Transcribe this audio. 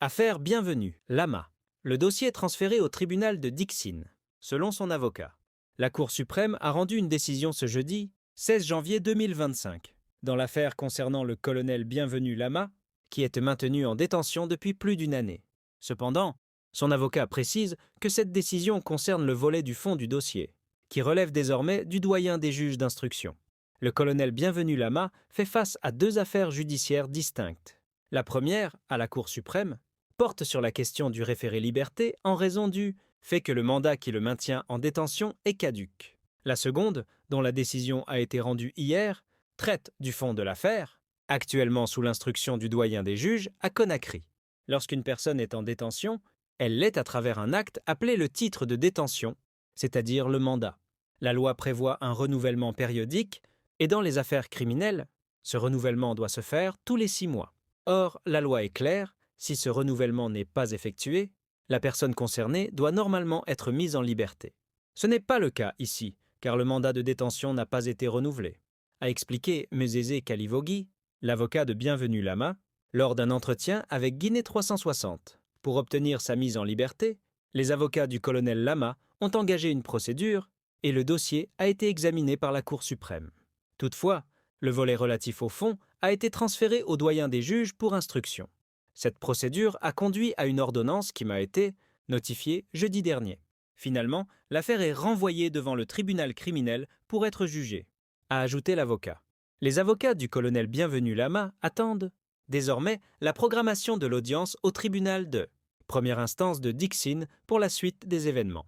Affaire Bienvenue, Lama. Le dossier est transféré au tribunal de Dixine, selon son avocat. La Cour suprême a rendu une décision ce jeudi, 16 janvier 2025, dans l'affaire concernant le colonel Bienvenu Lama, qui est maintenu en détention depuis plus d'une année. Cependant, son avocat précise que cette décision concerne le volet du fond du dossier, qui relève désormais du doyen des juges d'instruction. Le colonel Bienvenu Lama fait face à deux affaires judiciaires distinctes. La première, à la Cour suprême, porte sur la question du référé-liberté en raison du fait que le mandat qui le maintient en détention est caduc. La seconde, dont la décision a été rendue hier, traite du fond de l'affaire, actuellement sous l'instruction du doyen des juges à Conakry. Lorsqu'une personne est en détention, elle l'est à travers un acte appelé le titre de détention, c'est-à-dire le mandat. La loi prévoit un renouvellement périodique et dans les affaires criminelles, ce renouvellement doit se faire tous les 6 mois. Or, la loi est claire, si ce renouvellement n'est pas effectué, la personne concernée doit normalement être mise en liberté. Ce n'est pas le cas ici, car le mandat de détention n'a pas été renouvelé, a expliqué Mezeze Kalivogui, l'avocat de Bienvenu Lama, lors d'un entretien avec Guinée 360. Pour obtenir sa mise en liberté, les avocats du colonel Lama ont engagé une procédure et le dossier a été examiné par la Cour suprême. Toutefois, le volet relatif au fond a été transféré au doyen des juges pour instruction. Cette procédure a conduit à une ordonnance qui m'a été notifiée jeudi dernier. Finalement, l'affaire est renvoyée devant le tribunal criminel pour être jugée, a ajouté l'avocat. Les avocats du colonel Bienvenu Lama attendent désormais la programmation de l'audience au tribunal de première instance de Dixine pour la suite des événements.